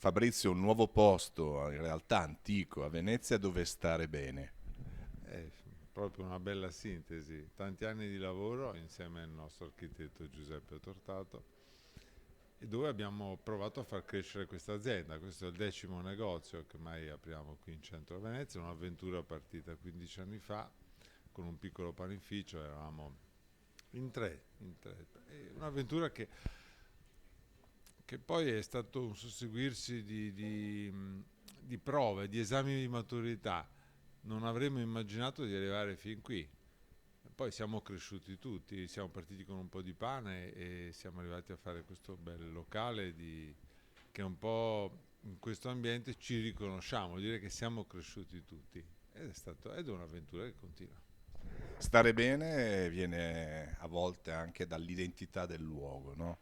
Fabrizio, un nuovo posto, in realtà antico, a Venezia dove stare bene. È proprio una bella sintesi. Tanti anni di lavoro insieme al nostro architetto Giuseppe Tortato e dove abbiamo provato a far crescere questa azienda. Questo è il 10° negozio che mai apriamo qui in centro a Venezia, un'avventura partita 15 anni fa con un piccolo panificio, eravamo in tre. È un'avventura che poi è stato un susseguirsi di prove, di esami di maturità. Non avremmo immaginato di arrivare fin qui. Poi siamo cresciuti tutti, siamo partiti con un po' di pane e siamo arrivati a fare questo bel locale che un po' in questo ambiente ci riconosciamo, dire che siamo cresciuti tutti. Ed è un'avventura che continua. Stare bene viene a volte anche dall'identità del luogo, no?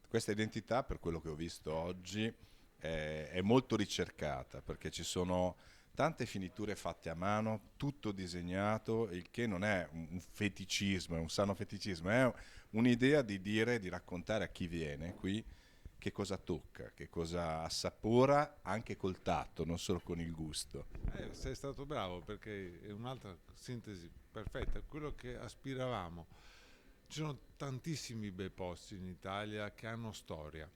Questa identità, per quello che ho visto oggi, è molto ricercata perché ci sono tante finiture fatte a mano, tutto disegnato, il che non è un feticismo, è un sano feticismo, è un'idea di dire, di raccontare a chi viene qui che cosa tocca, che cosa assapora anche col tatto, non solo con il gusto. Sei stato bravo perché è un'altra sintesi perfetta, quello che aspiravamo. Ci sono tantissimi bei posti in Italia che hanno storia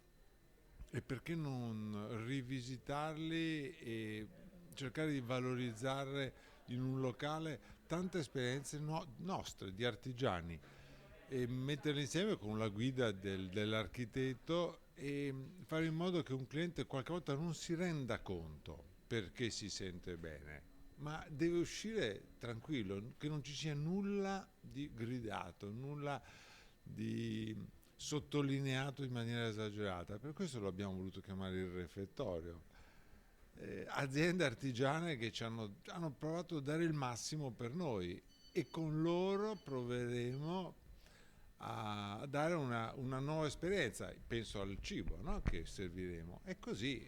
e perché non rivisitarli e cercare di valorizzare in un locale tante esperienze nostre, di artigiani e metterle insieme con la guida dell'architetto e fare in modo che un cliente qualche volta non si renda conto perché si sente bene, ma deve uscire tranquillo, che non ci sia nulla di gridato, nulla di sottolineato in maniera esagerata. Per questo lo abbiamo voluto chiamare il refettorio. Aziende artigiane che hanno provato a dare il massimo per noi e con loro proveremo a dare una nuova esperienza, penso al cibo, no? Che serviremo. E così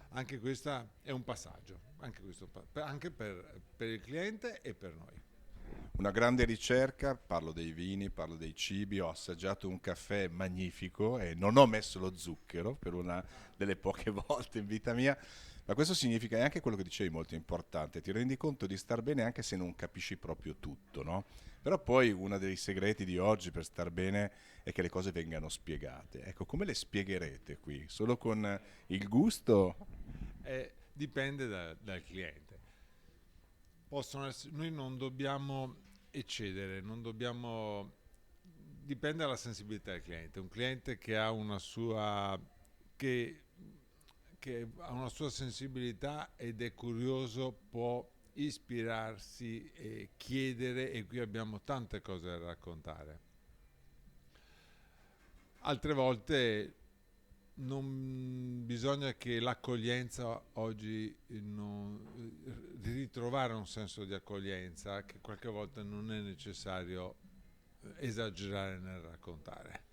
anche questo è un passaggio, anche, anche per il cliente e per noi. Una grande ricerca, parlo dei vini, parlo dei cibi, ho assaggiato un caffè magnifico e non ho messo lo zucchero per una delle poche volte in vita mia, ma questo significa, e anche quello che dicevi molto importante, ti rendi conto di star bene anche se non capisci proprio tutto, no? Però poi uno dei segreti di oggi per star bene è che le cose vengano spiegate. Ecco, come le spiegherete qui? Solo con il gusto? Dipende dal cliente. Noi non dobbiamo eccedere, non dobbiamo, dipende dalla sensibilità del cliente. Un cliente che ha che, che ha una sua sensibilità ed è curioso può ispirarsi e chiedere e qui abbiamo tante cose da raccontare. Altre volte non bisogna che l'accoglienza oggi di ritrovare un senso di accoglienza che qualche volta non è necessario esagerare nel raccontare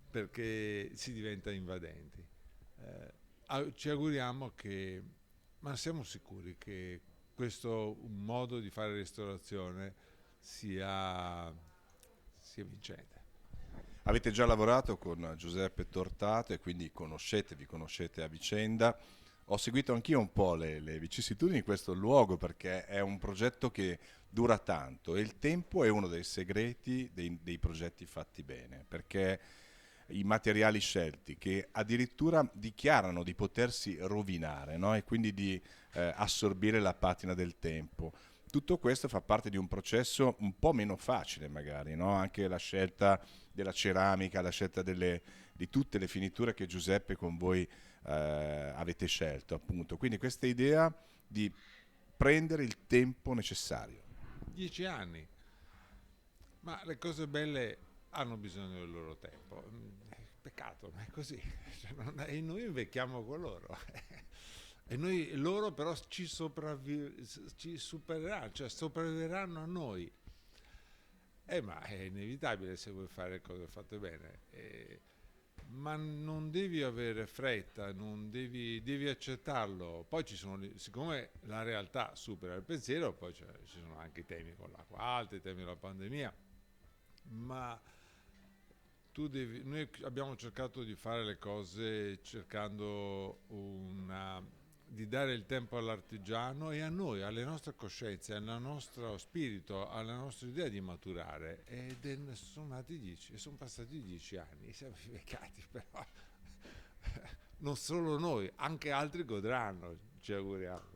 perché si diventa invadenti. Ci auguriamo che, ma siamo sicuri che questo modo di fare ristorazione sia vincente. Avete già lavorato con Giuseppe Tortato e quindi vi conoscete a vicenda. Ho seguito anch'io un po' le vicissitudini di questo luogo perché è un progetto che dura tanto e il tempo è uno dei segreti dei progetti fatti bene, perché i materiali scelti che addirittura dichiarano di potersi rovinare, no? E quindi di assorbire la patina del tempo. Tutto questo fa parte di un processo un po' meno facile magari, no? Anche la scelta della ceramica, la scelta di tutte le finiture che Giuseppe con voi avete scelto, appunto. Quindi questa idea di prendere il tempo necessario. 10 anni, ma le cose belle hanno bisogno del loro tempo. Peccato, ma è così. E noi invecchiamo con loro. E loro però ci supereranno, cioè sopravviveranno a noi. Ma è inevitabile se vuoi fare cose fatte bene. Ma non devi avere fretta, non devi accettarlo. Poi siccome la realtà supera il pensiero, poi ci sono anche i temi con l'acqua alta, i temi della pandemia, ma Noi abbiamo cercato di fare le cose cercando di dare il tempo all'artigiano e a noi, alle nostre coscienze, al nostro spirito, alla nostra idea di maturare. Sono nati 10, e sono passati 10 anni, siamo invecchiati, però non solo noi, anche altri godranno, ci auguriamo.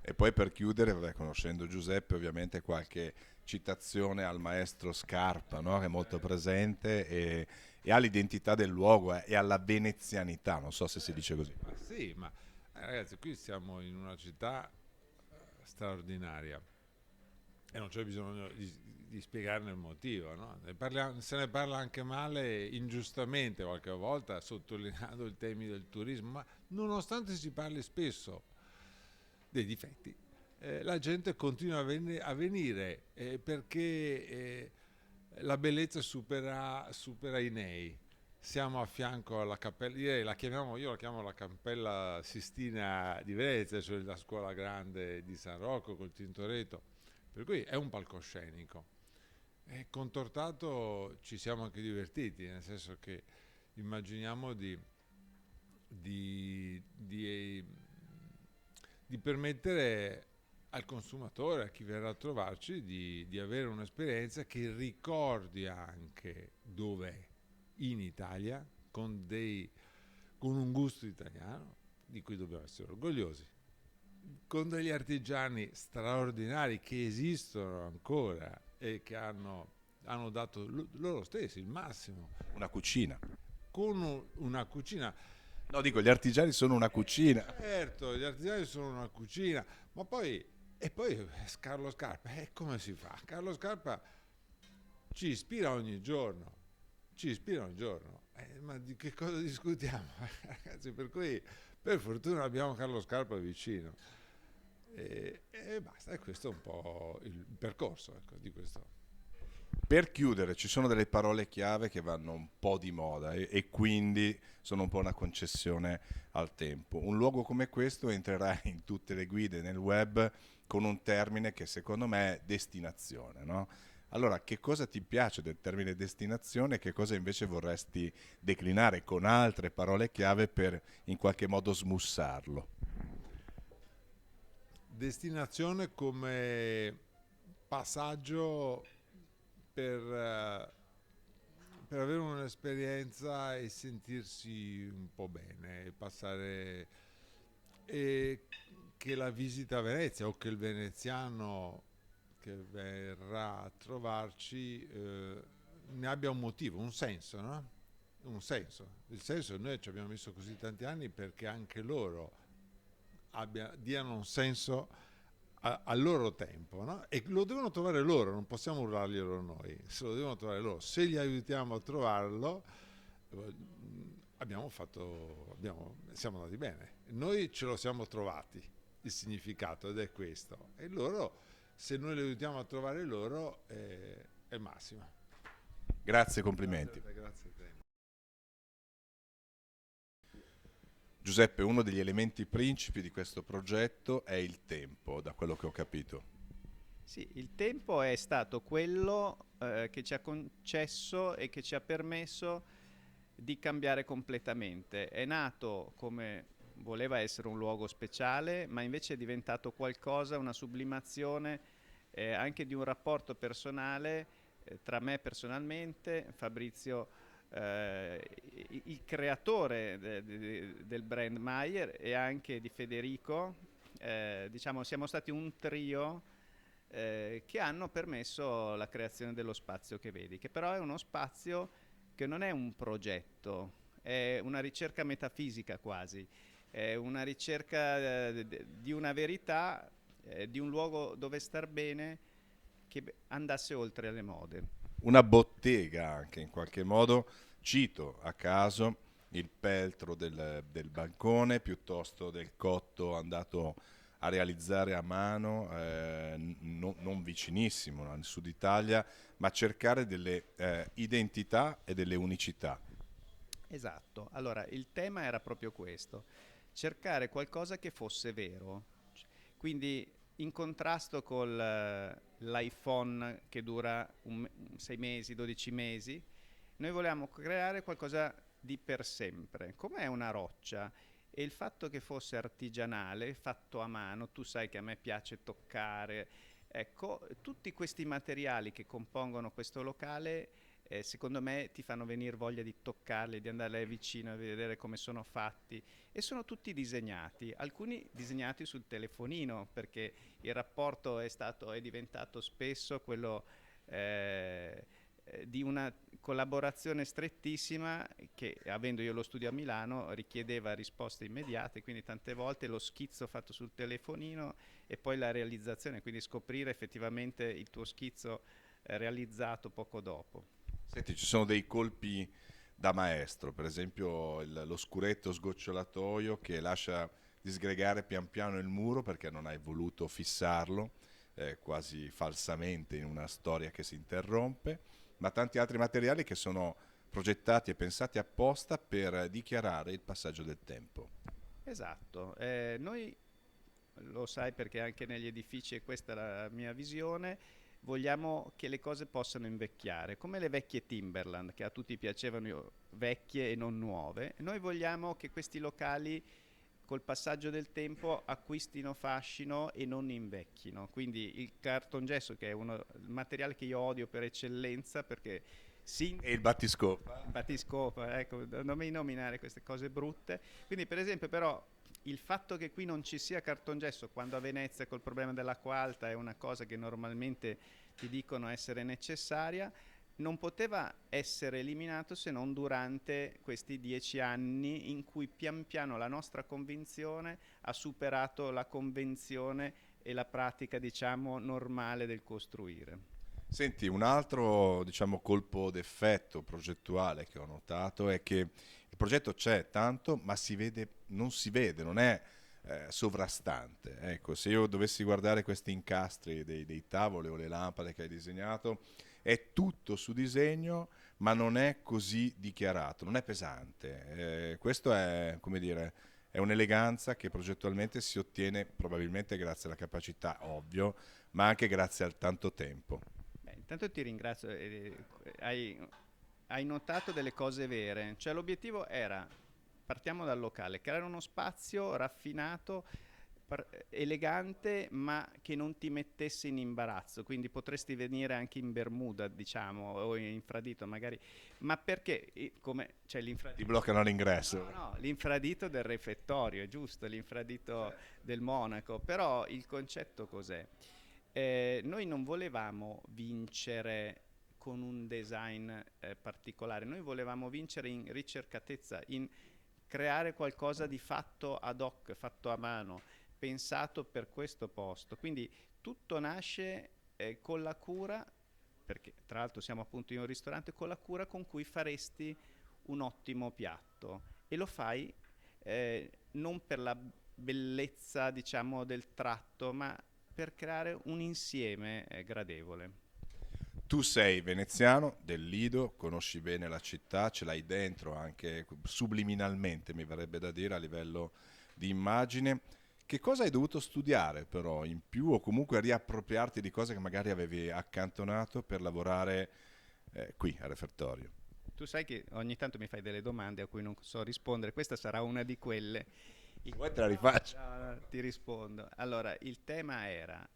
E poi per chiudere, vabbè, conoscendo Giuseppe, ovviamente qualche citazione al maestro Scarpa, no? Che è molto presente e all'identità del luogo e alla venezianità, non so se si dice così. Ma sì, ma ragazzi, qui siamo in una città straordinaria e non c'è bisogno di spiegarne il motivo, no? Se ne parla anche male, ingiustamente qualche volta, sottolineando i temi del turismo, ma nonostante si parli spesso dei difetti, la gente continua a venire perché la bellezza supera i nei. Siamo a fianco alla cappella, io la chiamo la Cappella Sistina di Venezia, cioè la scuola grande di San Rocco col Tintoretto, per cui è un palcoscenico. E con Tortato ci siamo anche divertiti, nel senso che immaginiamo di, di, di permettere al consumatore, a chi verrà a trovarci, di avere un'esperienza che ricordi anche dov'è in Italia, con un gusto italiano di cui dobbiamo essere orgogliosi, con degli artigiani straordinari che esistono ancora e che hanno dato loro stessi il massimo, Una cucina. con una cucina. No, dico, gli artigiani sono una cucina. Certo, gli artigiani sono una cucina, ma poi, e poi Carlo Scarpa, come si fa? Carlo Scarpa ci ispira ogni giorno, ci ispira ogni giorno. Ma di che cosa discutiamo, ragazzi? Per cui, per fortuna, abbiamo Carlo Scarpa vicino. E basta, e questo è un po' il percorso, ecco, di questo. Per chiudere, ci sono delle parole chiave che vanno un po' di moda e quindi sono un po' una concessione al tempo. Un luogo come questo entrerà in tutte le guide nel web con un termine che secondo me è destinazione, no? Allora, che cosa ti piace del termine destinazione e che cosa invece vorresti declinare con altre parole chiave per in qualche modo smussarlo? Destinazione come passaggio per avere un'esperienza e sentirsi un po' bene, e passare e che la visita a Venezia o che il veneziano che verrà a trovarci ne abbia un motivo, un senso, no? Un senso. Il senso noi ci abbiamo messo così tanti anni perché anche loro diano un senso al loro tempo, no? E lo devono trovare loro, non possiamo urlarglielo noi, se lo devono trovare loro. Se li aiutiamo a trovarlo, siamo andati bene. Noi ce lo siamo trovati, il significato, ed è questo. E loro, se noi li aiutiamo a trovare loro, è il massimo. Grazie, complimenti. Grazie a te. Giuseppe, uno degli elementi principi di questo progetto è il tempo, da quello che ho capito. Sì, il tempo è stato quello che ci ha concesso e che ci ha permesso di cambiare completamente. È nato come voleva essere un luogo speciale, ma invece è diventato qualcosa, una sublimazione anche di un rapporto personale tra me personalmente, Fabrizio il creatore del brand Mayer e anche di Federico. Diciamo siamo stati un trio che hanno permesso la creazione dello spazio che vedi, che però è uno spazio che non è un progetto, è una ricerca metafisica quasi, è una ricerca di una verità, di un luogo dove star bene che andasse oltre le mode. Una bottega anche in qualche modo, cito a caso il peltro del bancone piuttosto del cotto andato a realizzare a mano, non vicinissimo nel sud Italia, ma cercare delle identità e delle unicità. Esatto, allora il tema era proprio questo, cercare qualcosa che fosse vero, quindi in contrasto con l'iPhone che dura 6 mesi, 12 mesi, Noi volevamo creare qualcosa di per sempre, come è una roccia. E il fatto che fosse artigianale, fatto a mano, tu sai che a me piace toccare, ecco, tutti questi materiali che compongono questo locale, secondo me ti fanno venire voglia di toccarli, di andare vicino a vedere come sono fatti. E sono tutti disegnati, alcuni disegnati sul telefonino, perché il rapporto è diventato spesso quello di una collaborazione strettissima che, avendo io lo studio a Milano, richiedeva risposte immediate, quindi tante volte lo schizzo fatto sul telefonino e poi la realizzazione, quindi scoprire effettivamente il tuo schizzo realizzato poco dopo. Senti, ci sono dei colpi da maestro, per esempio lo scuretto sgocciolatoio che lascia disgregare pian piano il muro perché non hai voluto fissarlo, quasi falsamente in una storia che si interrompe, ma tanti altri materiali che sono progettati e pensati apposta per dichiarare il passaggio del tempo. Esatto, noi lo sai perché anche negli edifici, e questa è la mia visione, vogliamo che le cose possano invecchiare, come le vecchie Timberland che a tutti piacevano, vecchie e non nuove. Noi vogliamo che questi locali col passaggio del tempo acquistino fascino e non invecchino. Quindi il cartongesso, che è il materiale che io odio per eccellenza, perché E il battiscopa. batiscopa, ecco, non mi nominare queste cose brutte. Quindi per esempio però il fatto che qui non ci sia cartongesso, quando a Venezia col problema dell'acqua alta è una cosa che normalmente ti dicono essere necessaria, non poteva essere eliminato se non durante questi 10 anni in cui pian piano la nostra convinzione ha superato la convenzione e la pratica, diciamo, normale del costruire. Senti, un altro, diciamo, colpo d'effetto progettuale che ho notato è che il progetto c'è tanto, ma non si vede, non è sovrastante. Ecco, se io dovessi guardare questi incastri dei tavoli o le lampade che hai disegnato, è tutto su disegno, ma non è così dichiarato, non è pesante. Questo è, come dire, è un'eleganza che progettualmente si ottiene probabilmente grazie alla capacità, ovvio, ma anche grazie al tanto tempo. Beh, intanto ti ringrazio, hai notato delle cose vere, cioè l'obiettivo era, partiamo dal locale, creare uno spazio raffinato, elegante, ma che non ti mettesse in imbarazzo, quindi potresti venire anche in bermuda, diciamo, o in infradito magari, ma perché, come, cioè Ti l'infradito... bloccano l'ingresso. No, no, l'infradito del refettorio, è giusto, l'infradito del Monaco, però il concetto cos'è? Noi non volevamo vincere con un design particolare, noi volevamo vincere in ricercatezza, in creare qualcosa di fatto ad hoc, fatto a mano, pensato per questo posto. Quindi tutto nasce con la cura, perché tra l'altro siamo appunto in un ristorante, con la cura con cui faresti un ottimo piatto e lo fai non per la bellezza, diciamo, del tratto, ma per creare un insieme gradevole. Tu sei veneziano del Lido, conosci bene la città, ce l'hai dentro anche subliminalmente, mi verrebbe da dire, a livello di immagine. Che cosa hai dovuto studiare però in più o comunque riappropriarti di cose che magari avevi accantonato per lavorare qui al repertorio? Tu sai che ogni tanto mi fai delle domande a cui non so rispondere, questa sarà una di quelle. Se vuoi te la rifaccio. No, ti rispondo. Allora, il tema era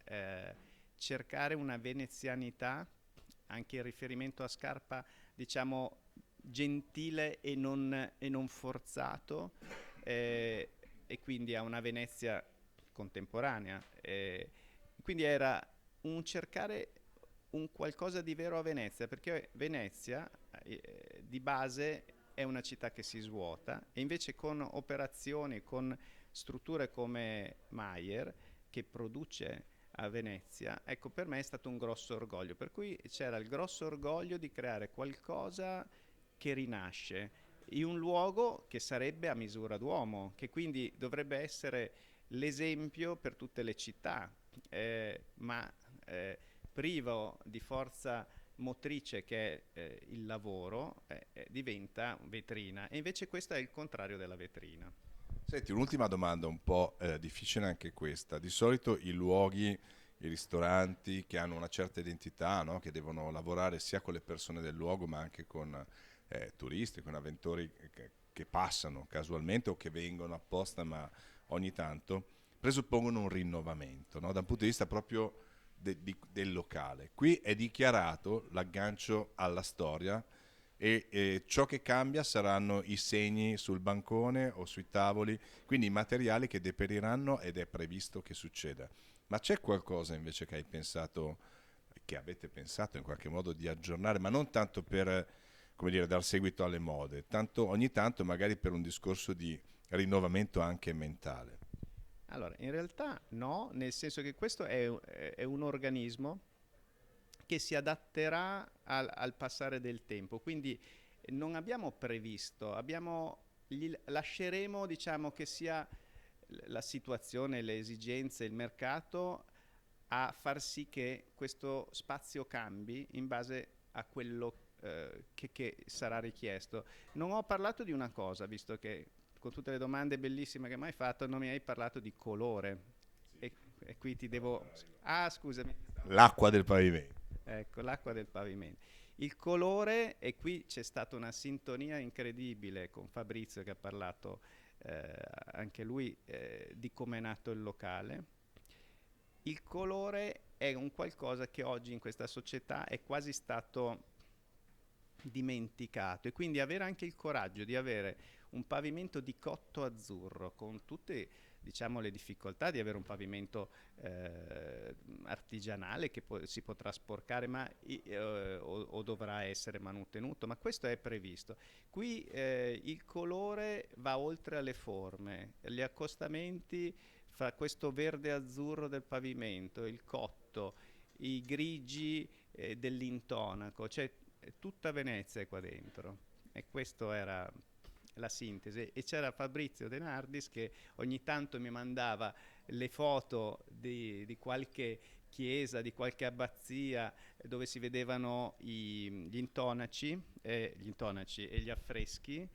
cercare una venezianità, anche in riferimento a Scarpa, diciamo gentile e non forzato, e quindi a una Venezia contemporanea. Quindi era un cercare un qualcosa di vero a Venezia, perché Venezia di base è una città che si svuota e invece con operazioni, con strutture come Mayer che produce a Venezia, ecco, per me è stato un grosso orgoglio, per cui c'era il grosso orgoglio di creare qualcosa che rinasce in un luogo che sarebbe a misura d'uomo, che quindi dovrebbe essere l'esempio per tutte le città, ma privo di forza motrice che è il lavoro, diventa vetrina, e invece questo è il contrario della vetrina. Senti, un'ultima domanda un po' difficile anche questa. Di solito i luoghi, i ristoranti che hanno una certa identità, no? Che devono lavorare sia con le persone del luogo ma anche con turisti, con avventori che passano casualmente o che vengono apposta, ma ogni tanto presuppongono un rinnovamento, no? Da un punto di vista proprio del locale. Qui è dichiarato l'aggancio alla storia e ciò che cambia saranno i segni sul bancone o sui tavoli, quindi i materiali che deperiranno ed è previsto che succeda. Ma c'è qualcosa invece che hai pensato, che avete pensato in qualche modo di aggiornare, ma non tanto per, come dire, dar seguito alle mode, tanto ogni tanto magari per un discorso di rinnovamento anche mentale? Allora, in realtà no, nel senso che questo è un organismo che si adatterà al passare del tempo, quindi non abbiamo previsto, lasceremo, diciamo, che sia la situazione, le esigenze, il mercato a far sì che questo spazio cambi in base a quello che sarà richiesto. Non ho parlato di una cosa, visto che con tutte le domande bellissime che mi hai fatto non mi hai parlato di colore. E qui ti devo... Ah, scusami. L'acqua del pavimento. Ecco, l'acqua del pavimento. Il colore, e qui c'è stata una sintonia incredibile con Fabrizio che ha parlato anche lui di come è nato il locale. Il colore è un qualcosa che oggi in questa società è quasi stato dimenticato, e quindi avere anche il coraggio di avere un pavimento di cotto azzurro con tutte, diciamo, le difficoltà di avere un pavimento artigianale che si potrà sporcare o dovrà essere manutenuto, ma questo è previsto. Qui il colore va oltre alle forme, gli accostamenti fra questo verde azzurro del pavimento, il cotto, i grigi dell'intonaco, cioè tutta Venezia è qua dentro, e questo era la sintesi. E c'era Fabrizio De Nardis che ogni tanto mi mandava le foto di qualche chiesa, di qualche abbazia dove si vedevano gli intonaci e gli affreschi,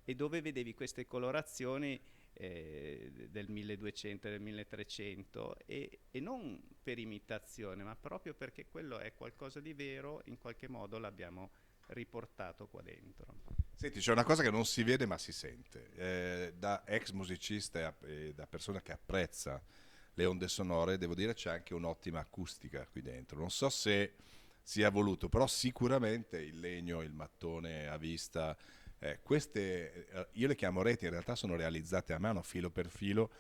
e dove vedevi queste colorazioni del 1200 e del 1300, e non per imitazione, ma proprio perché quello è qualcosa di vero, in qualche modo l'abbiamo riportato qua dentro. Senti, c'è una cosa che non si vede ma si sente. Da ex musicista e da persona che apprezza le onde sonore, devo dire c'è anche un'ottima acustica qui dentro. Non so se sia voluto, però sicuramente il legno, il mattone a vista, queste, io le chiamo reti, in realtà sono realizzate a mano, filo per filo,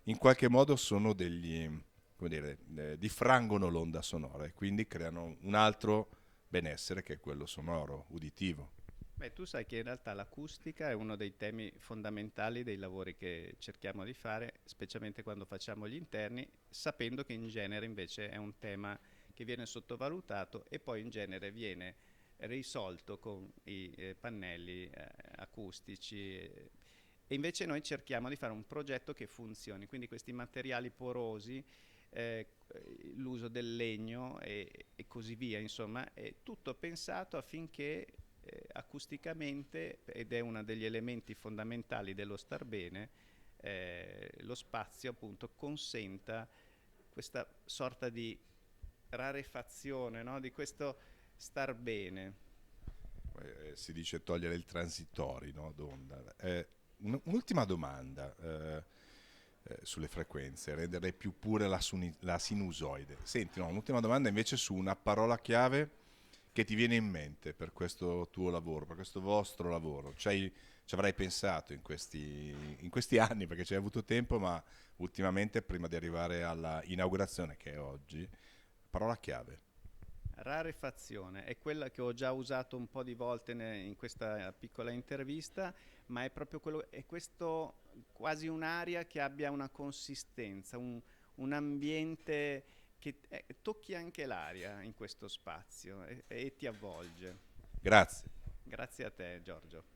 in qualche modo sono degli, come dire, diffrangono l'onda sonora e quindi creano un altro benessere che è quello sonoro, uditivo. Beh, tu sai che in realtà l'acustica è uno dei temi fondamentali dei lavori che cerchiamo di fare, specialmente quando facciamo gli interni, sapendo che in genere invece è un tema che viene sottovalutato e poi in genere viene risolto con i pannelli acustici. E invece noi cerchiamo di fare un progetto che funzioni, quindi questi materiali porosi, l'uso del legno e così via, insomma, è tutto pensato affinché acusticamente, ed è uno degli elementi fondamentali dello star bene, lo spazio appunto consenta questa sorta di rarefazione, no? Di questo star bene. Si dice togliere il transitori, no, d'onda. Un'ultima domanda sulle frequenze, rendere più pure la sinusoide. Senti, no, un'ultima domanda invece su una parola chiave che ti viene in mente per questo tuo lavoro, per questo vostro lavoro. Ci avrai pensato in questi anni perché ci hai avuto tempo, ma ultimamente prima di arrivare alla inaugurazione che è oggi, parola chiave. Rarefazione è quella che ho già usato un po' di volte in questa piccola intervista, ma è proprio quello, è questo quasi un'aria che abbia una consistenza, un ambiente che tocchi anche l'aria in questo spazio e ti avvolge. Grazie. Grazie a te, Giorgio.